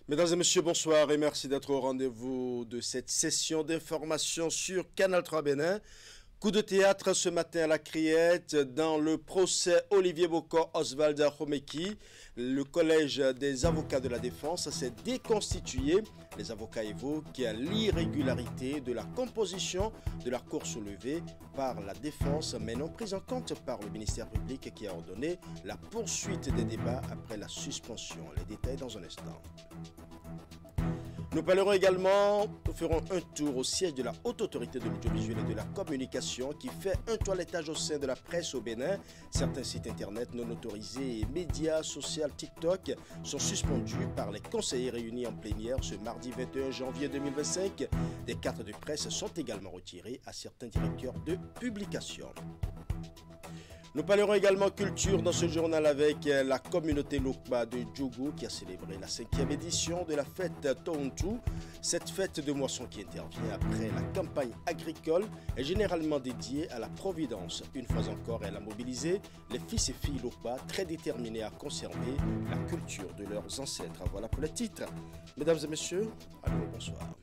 Mesdames et messieurs, bonsoir et merci d'être au rendez-vous de cette session d'information sur Canal 3 Bénin. Coup de théâtre ce matin à la Criette dans le procès Olivier Bokor Oswald Ahomeki. Le collège des avocats de la défense s'est déconstitué. Les avocats évoquent l'irrégularité de la composition de la cour soulevée par la défense, mais non prise en compte par le ministère public qui a ordonné la poursuite des débats après la suspension. Les détails dans un instant. Nous parlerons également, nous ferons un tour au siège de la Haute Autorité de l'Audiovisuel et de la Communication qui fait un toilettage au sein de la presse au Bénin. Certains sites internet non autorisés et médias sociaux TikTok sont suspendus par les conseillers réunis en plénière ce mardi 21 janvier 2025. Des cartes de presse sont également retirées à certains directeurs de publication. Nous parlerons également culture dans ce journal avec la communauté Lokba de Djougou qui a célébré la 5e édition de la fête Tountou. Cette fête de moisson qui intervient après la campagne agricole est généralement dédiée à la Providence. Une fois encore, elle a mobilisé les fils et filles Lokba très déterminés à conserver la culture de leurs ancêtres. Voilà pour le titre. Mesdames et messieurs, allô, bonsoir.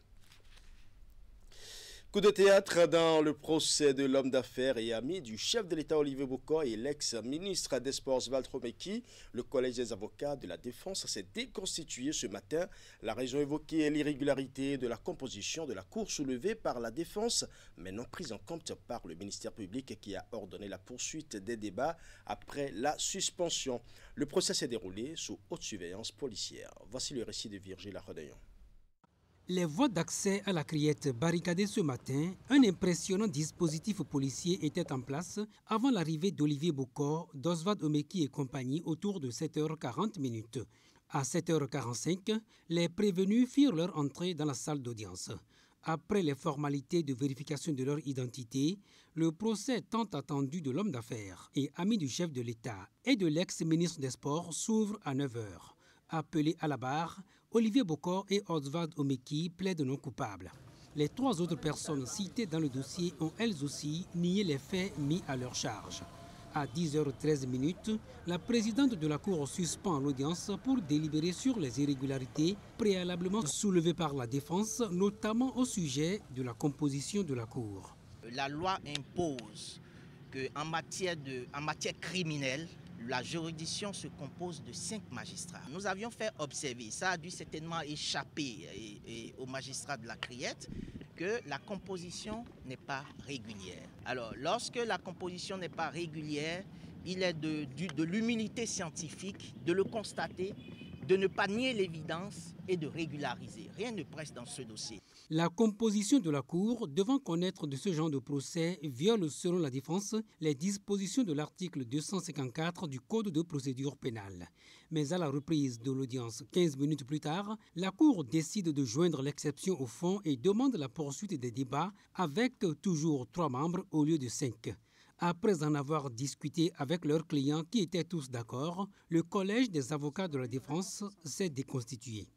Coup de théâtre dans le procès de l'homme d'affaires et ami du chef de l'État Olivier Bokor et l'ex-ministre des Sports Oswald Ahomeki. Le collège des avocats de la défense s'est déconstitué ce matin. La raison évoquée est l'irrégularité de la composition de la cour soulevée par la défense, mais non prise en compte par le ministère public qui a ordonné la poursuite des débats après la suspension. Le procès s'est déroulé sous haute surveillance policière. Voici le récit de Virgile Arodayon. Les voies d'accès à la Criette barricadées ce matin, un impressionnant dispositif policier était en place avant l'arrivée d'Olivier Bokor, d'Oswald Ahomeki et compagnie autour de 7h40. À 7h45, les prévenus firent leur entrée dans la salle d'audience. Après les formalités de vérification de leur identité, le procès tant attendu de l'homme d'affaires et ami du chef de l'État et de l'ex-ministre des Sports s'ouvre à 9h. Appelés à la barre, Olivier Bokor et Oswald Ahomeki plaident non coupables. Les trois autres personnes citées dans le dossier ont elles aussi nié les faits mis à leur charge. À 10h13, la présidente de la Cour suspend l'audience pour délibérer sur les irrégularités préalablement soulevées par la défense, notamment au sujet de la composition de la Cour. La loi impose qu'en matière criminelle, la juridiction se compose de 5 magistrats. Nous avions fait observer, ça a dû certainement échapper aux magistrats de la Criette, que la composition n'est pas régulière. Alors, lorsque la composition n'est pas régulière, il est de l'humilité scientifique de le constater, de ne pas nier l'évidence et de régulariser. Rien ne presse dans ce dossier. La composition de la Cour, devant connaître de ce genre de procès, viole selon la défense les dispositions de l'article 254 du Code de procédure pénale. Mais à la reprise de l'audience 15 minutes plus tard, la Cour décide de joindre l'exception au fond et demande la poursuite des débats avec toujours 3 membres au lieu de 5. Après en avoir discuté avec leurs clients qui étaient tous d'accord, le collège des avocats de la défense s'est déconstitué.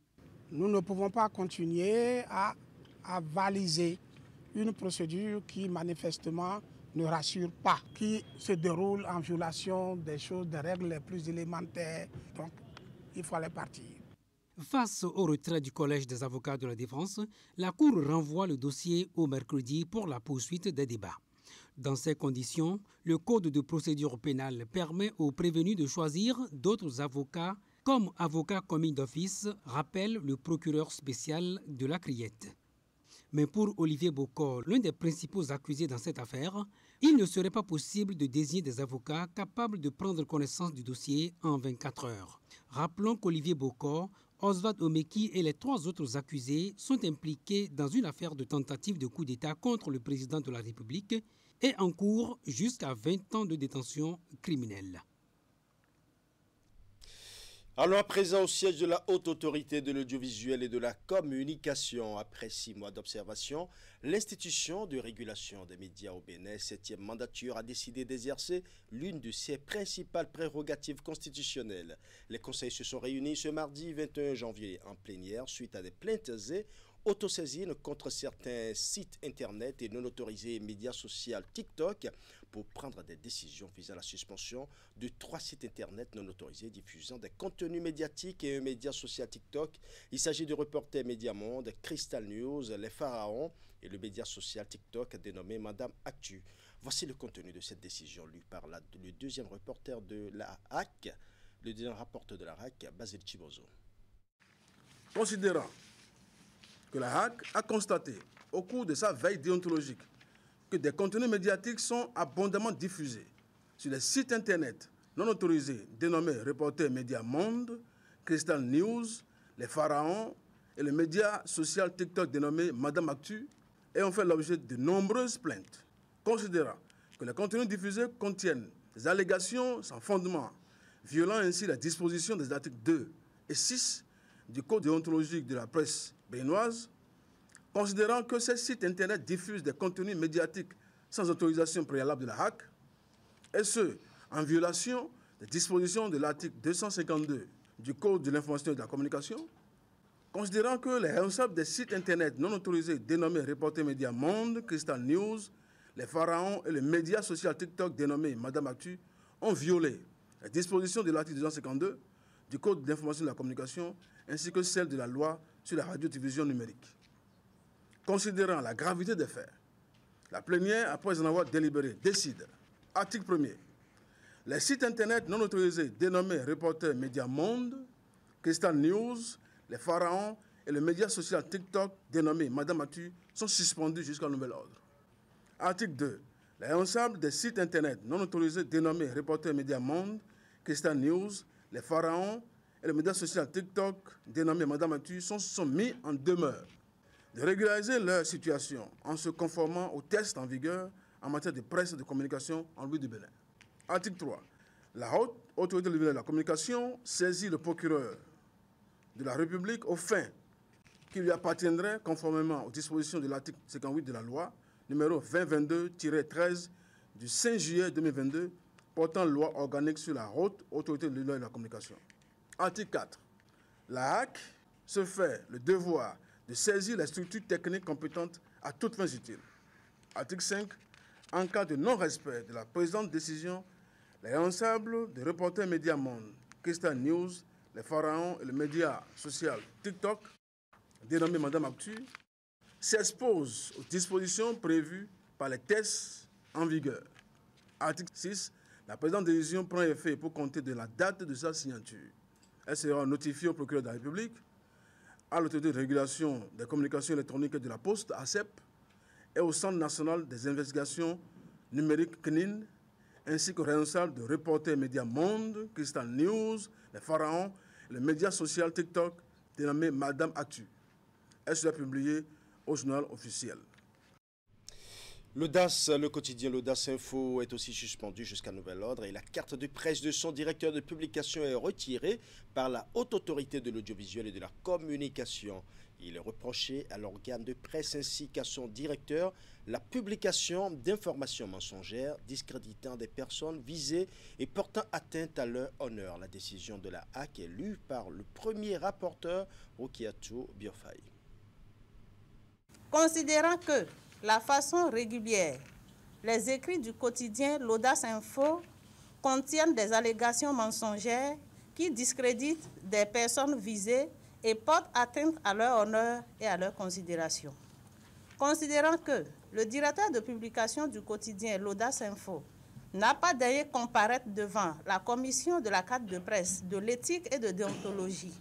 Nous ne pouvons pas continuer à valiser une procédure qui manifestement ne rassure pas, qui se déroule en violation des règles les plus élémentaires. Donc, il faut aller partir. Face au retrait du collège des avocats de la défense, la Cour renvoie le dossier au mercredi pour la poursuite des débats. Dans ces conditions, le Code de procédure pénale permet aux prévenus de choisir d'autres avocats comme avocat commis d'office, rappelle le procureur spécial de la Criette. Mais pour Olivier Bokor, l'un des principaux accusés dans cette affaire, il ne serait pas possible de désigner des avocats capables de prendre connaissance du dossier en 24 heures. Rappelons qu'Olivier Bokor, Oswald Ahomeki et les 3 autres accusés sont impliqués dans une affaire de tentative de coup d'État contre le président de la République et en cours jusqu'à 20 ans de détention criminelle. Allons à présent au siège de la Haute Autorité de l'Audiovisuel et de la Communication. Après 6 mois d'observation, l'institution de régulation des médias au Bénin, 7e mandature, a décidé d'exercer l'une de ses principales prérogatives constitutionnelles. Les conseils se sont réunis ce mardi 21 janvier en plénière suite à des plaintes et autosaisine contre certains sites internet et non autorisés et médias sociaux TikTok pour prendre des décisions visant la suspension de 3 sites internet non autorisés diffusant des contenus médiatiques et un média social TikTok. Il s'agit du Reporter Média Monde, Crystal News, Les Pharaons et le média social TikTok dénommé Madame Actu. Voici le contenu de cette décision lue par le deuxième reporter de la HAC, le deuxième rapporteur de la HAC, Basile Chibozo. Considérant que la HAC a constaté au cours de sa veille déontologique que des contenus médiatiques sont abondamment diffusés sur les sites internet non autorisés dénommés Reporter Média Monde, Crystal News, Les Pharaons et le média social TikTok dénommé Madame Actu et ont fait l'objet de nombreuses plaintes. Considérant que les contenus diffusés contiennent des allégations sans fondement, violant ainsi les dispositions des articles 2 et 6 du Code déontologique de la presse béninoise, considérant que ces sites internet diffusent des contenus médiatiques sans autorisation préalable de la HAC, et ce, en violation des dispositions de l'article 252 du Code de l'information et de la communication, considérant que les responsables des sites internet non autorisés dénommés Reporter Média Monde, Crystal News, Les Pharaons et le média social TikTok dénommé Madame Actu ont violé les dispositions de l'article 252 du Code de l'information et de la communication ainsi que celles de la loi sur la radiodiffusion numérique. Considérant la gravité des faits, la plénière, après en avoir délibéré, décide, article 1er, les sites internet non autorisés dénommés Reporter Média Monde, Crystal News, Les Pharaons et le média social TikTok dénommé Madame Actu sont suspendus jusqu'à nouvel ordre. Article 2. Les responsables des sites internet non autorisés dénommés Reporter Média Monde, Crystal News, Les Pharaons et le média social TikTok dénommé Madame Actu sont mis en demeure de régulariser leur situation en se conformant aux tests en vigueur en matière de presse et de communication en République du Bénin. Article 3. La haute autorité de la communication saisit le procureur de la République aux fins qui lui appartiendraient conformément aux dispositions de l'article 58 de la loi numéro 2022-13 du 5 juillet 2022 portant loi organique sur la haute autorité de la communication. Article 4. La HAC se fait le devoir de saisir les structures techniques compétentes à toutes fins utiles. Article 5. En cas de non-respect de la présente décision, les responsables de Reporter Média Monde, Crystal News, Les Pharaons et le média social TikTok, dénommé Madame Actu, s'exposent aux dispositions prévues par les tests en vigueur. Article 6. La présente décision prend effet pour compter de la date de sa signature. Elle sera notifiée au procureur de la République, à l'autorité de régulation des communications électroniques et de la Poste, ACEP, et au Centre national des investigations numériques CNIN, ainsi qu'aux responsables de Reporter Média Monde, Crystal News, Les Pharaons, et le média social TikTok dénommé Madame Actu. Elle sera publiée au journal officiel. L'Audace, le quotidien L'Audace Info est aussi suspendu jusqu'à nouvel ordre et la carte de presse de son directeur de publication est retirée par la haute autorité de l'audiovisuel et de la communication. Il est reproché à l'organe de presse ainsi qu'à son directeur la publication d'informations mensongères discréditant des personnes visées et portant atteinte à leur honneur. La décision de la HAC est lue par le premier rapporteur Rokiatou Biofay. Considérant que la façon régulière, les écrits du quotidien L'Audace Info contiennent des allégations mensongères qui discréditent des personnes visées et portent atteinte à leur honneur et à leur considération. Considérant que le directeur de publication du quotidien L'Audace Info n'a pas daigné comparaître devant la commission de la carte de presse, de l'éthique et de déontologie,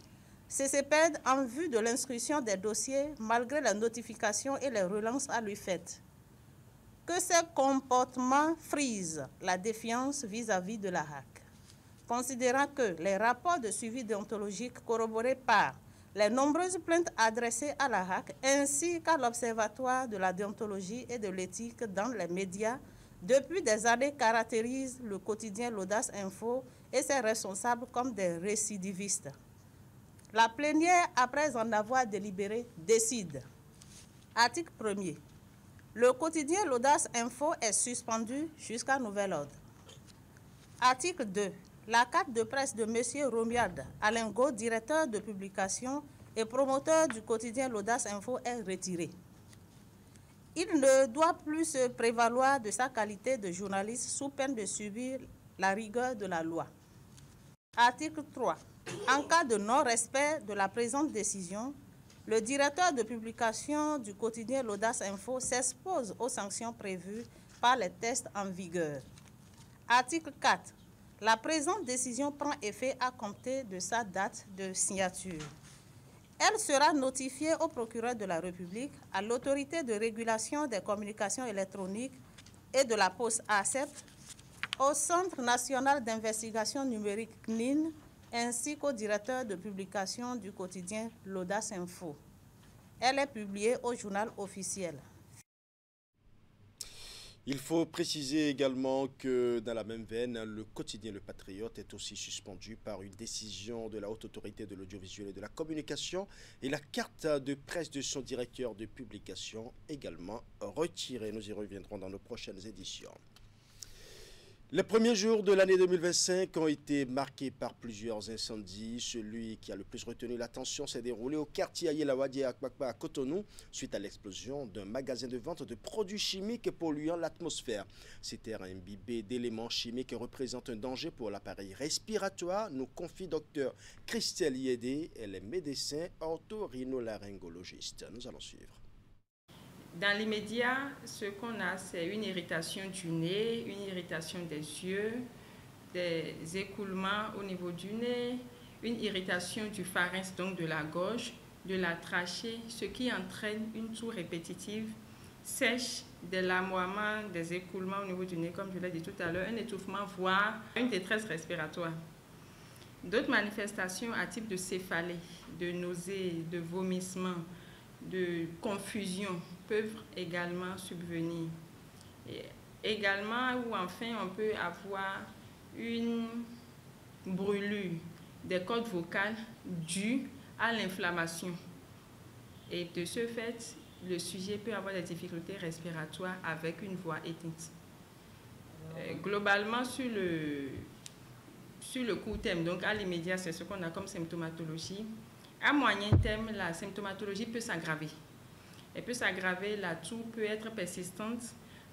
CCPED en vue de l'instruction des dossiers malgré les notifications et les relances à lui faites. Que ces comportements frisent la défiance vis-à-vis de la HAC. Considérant que les rapports de suivi déontologique corroborés par les nombreuses plaintes adressées à la HAC ainsi qu'à l'Observatoire de la déontologie et de l'éthique dans les médias depuis des années caractérisent le quotidien L'Audace Info et ses responsables comme des récidivistes. La plénière, après en avoir délibéré, décide. Article 1er. Le quotidien L'Audace Info est suspendu jusqu'à nouvel ordre. Article 2. La carte de presse de M. Romiad Alingo, directeur de publication, et promoteur du quotidien L'Audace Info est retiré. Il ne doit plus se prévaloir de sa qualité de journaliste sous peine de subir la rigueur de la loi. Article 3. En cas de non-respect de la présente décision, le directeur de publication du quotidien L'Audace Info s'expose aux sanctions prévues par les textes en vigueur. Article 4. La présente décision prend effet à compter de sa date de signature. Elle sera notifiée au procureur de la République, à l'autorité de régulation des communications électroniques et de la poste ARCEP, au Centre national d'investigation numérique CNIN, ainsi qu'au directeur de publication du quotidien L'Audace Info. Elle est publiée au journal officiel. Il faut préciser également que dans la même veine, le quotidien Le Patriote est aussi suspendu par une décision de la Haute Autorité de l'Audiovisuel et de la Communication et la carte de presse de son directeur de publication également retirée. Nous y reviendrons dans nos prochaines éditions. Les premiers jours de l'année 2025 ont été marqués par plusieurs incendies. Celui qui a le plus retenu l'attention s'est déroulé au quartier Ayelawadi à Akbakba à Cotonou suite à l'explosion d'un magasin de vente de produits chimiques polluant l'atmosphère. Ces terres imbibées d'éléments chimiques représentent un danger pour l'appareil respiratoire, nous confie Dr Christelle Yédé, elle est médecin otorhinolaryngologiste. Nous allons suivre. Dans l'immédiat, ce qu'on a, c'est une irritation du nez, une irritation des yeux, des écoulements au niveau du nez, une irritation du pharynx, donc de la gorge, de la trachée, ce qui entraîne une toux répétitive, sèche, des larmoiements, des écoulements au niveau du nez, comme je l'ai dit tout à l'heure, un étouffement, voire une détresse respiratoire. D'autres manifestations à type de céphalée, de nausées, de vomissements, de confusion peuvent également subvenir. Et également, ou enfin, on peut avoir une brûlure des cordes vocales due à l'inflammation. Et de ce fait, le sujet peut avoir des difficultés respiratoires avec une voix éteinte. Globalement, sur le court terme, donc à l'immédiat, c'est ce qu'on a comme symptomatologie. À moyen terme, la symptomatologie peut s'aggraver. Elle peut s'aggraver, la toux peut être persistante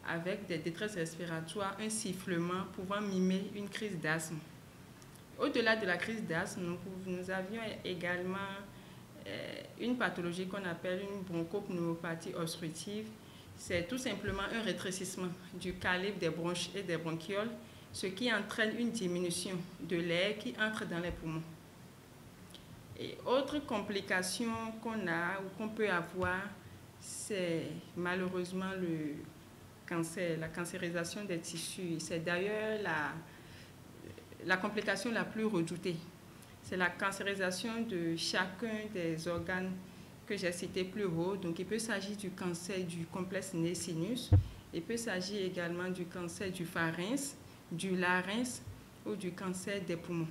avec des détresses respiratoires, un sifflement pouvant mimer une crise d'asthme. Au-delà de la crise d'asthme, nous avions également une pathologie qu'on appelle une bronchopneumopathie obstructive. C'est tout simplement un rétrécissement du calibre des bronches et des bronchioles, ce qui entraîne une diminution de l'air qui entre dans les poumons. Et autre complication qu'on a ou qu'on peut avoir, c'est malheureusement le cancer, la cancérisation des tissus. C'est d'ailleurs la complication la plus redoutée. C'est la cancérisation de chacun des organes que j'ai cités plus haut. Donc il peut s'agir du cancer du complexe nez-sinus, il peut s'agir également du cancer du pharynx, du larynx ou du cancer des poumons.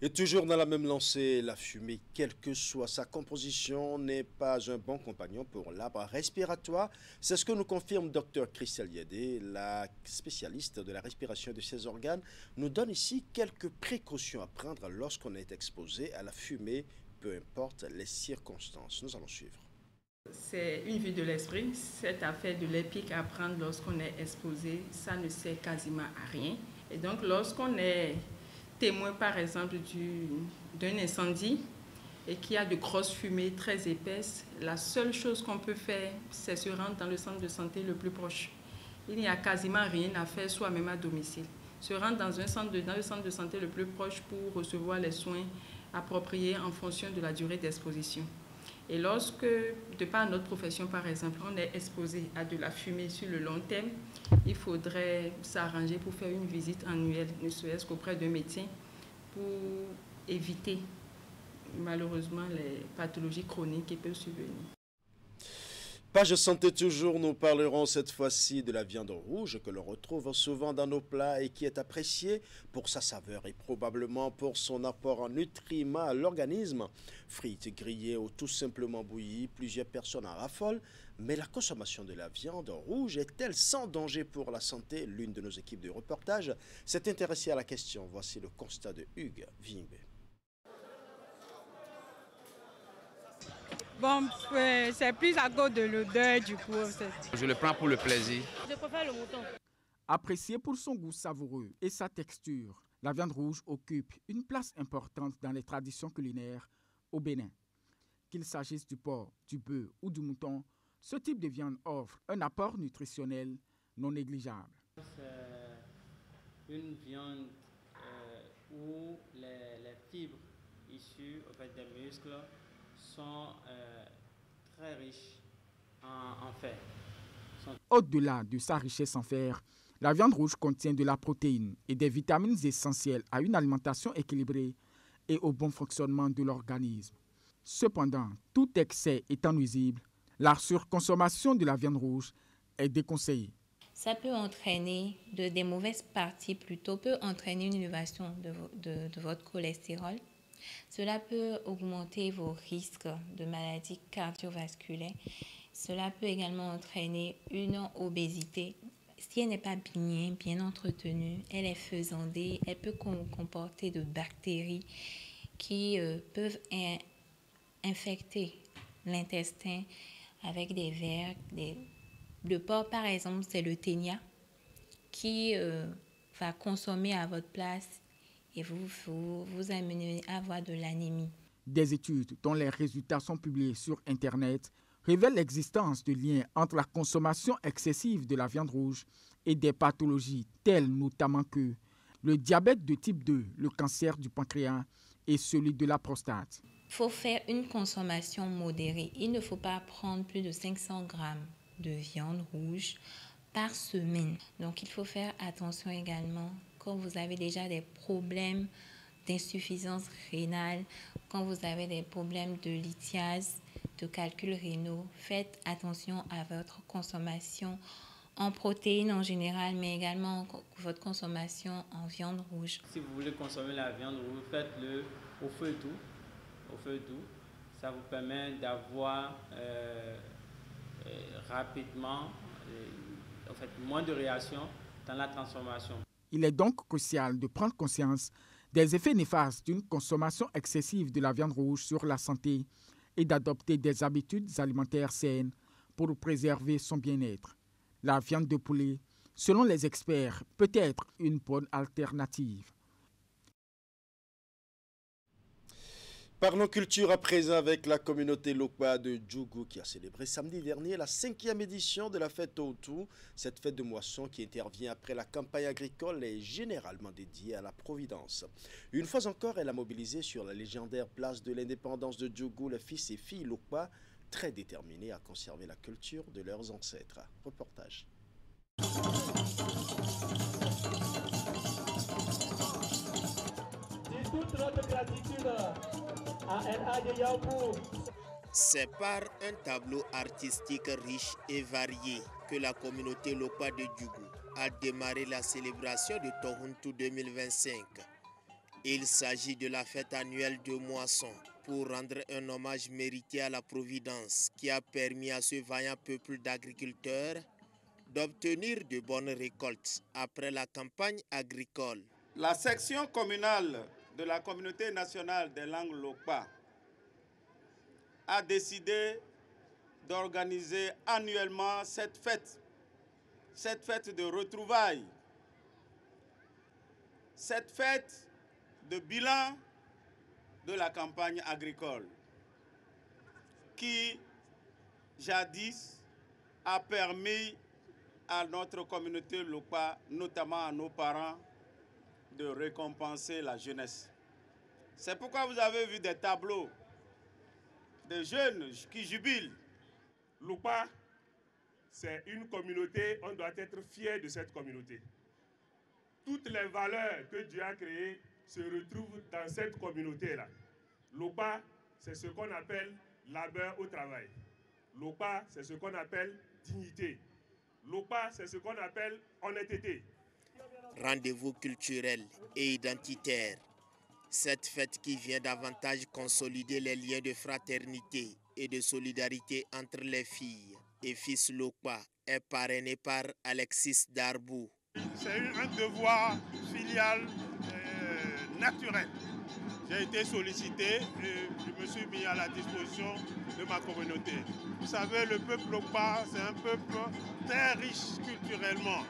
Et toujours dans la même lancée, la fumée, quelle que soit sa composition, n'est pas un bon compagnon pour l'arbre respiratoire. C'est ce que nous confirme Dr Christelle Yédé, la spécialiste de la respiration de ces organes, nous donne ici quelques précautions à prendre lorsqu'on est exposé à la fumée, peu importe les circonstances. Nous allons suivre. C'est une vue de l'esprit. Cette affaire de l'épique à prendre lorsqu'on est exposé, ça ne sert quasiment à rien. Et donc lorsqu'on est témoin par exemple d'un incendie et qu'il y a de grosses fumées très épaisses, la seule chose qu'on peut faire, c'est se rendre dans le centre de santé le plus proche. Il n'y a quasiment rien à faire soi-même à domicile. Se rendre dans le centre de santé le plus proche pour recevoir les soins appropriés en fonction de la durée d'exposition. Et lorsque, de par notre profession par exemple, on est exposé à de la fumée sur le long terme, il faudrait s'arranger pour faire une visite annuelle, ne serait-ce qu'auprès d'un médecin, pour éviter malheureusement les pathologies chroniques qui peuvent survenir. Page santé toujours, nous parlerons cette fois-ci de la viande rouge que l'on retrouve souvent dans nos plats et qui est appréciée pour sa saveur et probablement pour son apport en nutriments à l'organisme. Frites, grillées ou tout simplement bouillies, plusieurs personnes en raffolent. Mais la consommation de la viande rouge est-elle sans danger pour la santé? L'une de nos équipes de reportage s'est intéressée à la question. Voici le constat de Hugues Vimbe. Bon, c'est plus à cause de l'odeur du coup. Je le prends pour le plaisir. Je préfère le mouton. Apprécié pour son goût savoureux et sa texture, la viande rouge occupe une place importante dans les traditions culinaires au Bénin. Qu'il s'agisse du porc, du bœuf ou du mouton, ce type de viande offre un apport nutritionnel non négligeable. C'est une viande où les fibres issues des muscles sont très riches en fer. Au-delà de sa richesse en fer, la viande rouge contient de la protéine et des vitamines essentielles à une alimentation équilibrée et au bon fonctionnement de l'organisme. Cependant, tout excès étant nuisible, la surconsommation de la viande rouge est déconseillée. Ça peut entraîner des mauvaises parties, plutôt peut entraîner une élévation de votre cholestérol. Cela peut augmenter vos risques de maladies cardiovasculaires. Cela peut également entraîner une obésité. Si elle n'est pas bien entretenue, elle est faisandée, elle peut comporter de bactéries qui peuvent infecter l'intestin avec des vers. Le porc, par exemple, c'est le ténia qui va consommer à votre place et vous amener à avoir de l'anémie. Des études dont les résultats sont publiés sur Internet révèlent l'existence de liens entre la consommation excessive de la viande rouge et des pathologies telles notamment que le diabète de type 2, le cancer du pancréas et celui de la prostate. Il faut faire une consommation modérée. Il ne faut pas prendre plus de 500 grammes de viande rouge par semaine. Donc il faut faire attention également quand vous avez déjà des problèmes d'insuffisance rénale, quand vous avez des problèmes de lithiase, de calculs rénaux. Faites attention à votre consommation en protéines en général, mais également votre consommation en viande rouge. Si vous voulez consommer la viande rouge, faites-le au feu et tout. Au feu et tout. Ça vous permet d'avoir rapidement moins de réactions dans la transformation. Il est donc crucial de prendre conscience des effets néfastes d'une consommation excessive de la viande rouge sur la santé et d'adopter des habitudes alimentaires saines pour préserver son bien-être. La viande de poulet, selon les experts, peut être une bonne alternative. Parlons culture à présent avec la communauté Lokpa de Djougou qui a célébré samedi dernier la 5e édition de la fête Outou. Cette fête de moisson qui intervient après la campagne agricole est généralement dédiée à la Providence. Une fois encore, elle a mobilisé sur la légendaire place de l'indépendance de Djougou les fils et filles Lokpa, très déterminés à conserver la culture de leurs ancêtres. Reportage. Toute notre gratitude à N.A. de Yaoubou. C'est par un tableau artistique riche et varié que la communauté Lokpa de Djougou a démarré la célébration de Tohuntu 2025. Il s'agit de la fête annuelle de moisson pour rendre un hommage mérité à la Providence qui a permis à ce vaillant peuple d'agriculteurs d'obtenir de bonnes récoltes après la campagne agricole. La section communale de la communauté nationale des langues Lokpa a décidé d'organiser annuellement cette fête de retrouvailles, cette fête de bilan de la campagne agricole qui, jadis, a permis à notre communauté Lokpa, notamment à nos parents, de récompenser la jeunesse. C'est pourquoi vous avez vu des tableaux de jeunes qui jubilent. Lokpa, c'est une communauté, on doit être fier de cette communauté. Toutes les valeurs que Dieu a créées se retrouvent dans cette communauté-là. Lokpa, c'est ce qu'on appelle labeur au travail. Lokpa, c'est ce qu'on appelle dignité. Lokpa, c'est ce qu'on appelle honnêteté. Rendez-vous culturel et identitaire. Cette fête qui vient davantage consolider les liens de fraternité et de solidarité entre les filles et fils Lokpa est parrainée par Alexis Darbou. C'est un devoir filial naturel j'ai été sollicité et je me suis mis à la disposition de ma communauté. Vous savez, le peuple Lokpa, c'est un peuple très riche culturellement,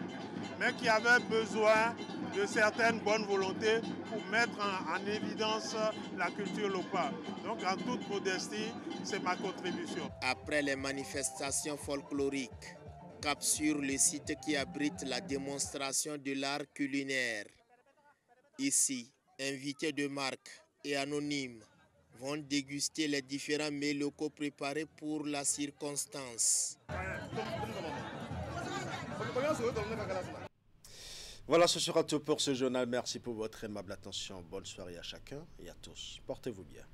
mais qui avait besoin de certaines bonnes volontés pour mettre en évidence la culture Lokpa. Donc en toute modestie, c'est ma contribution. Après les manifestations folkloriques, cap sur le site qui abrite la démonstration de l'art culinaire. Ici, invités de marque et anonymes vont déguster les différents mets locaux préparés pour la circonstance. Voilà, ce sera tout pour ce journal. Merci pour votre aimable attention. Bonne soirée à chacun et à tous. Portez-vous bien.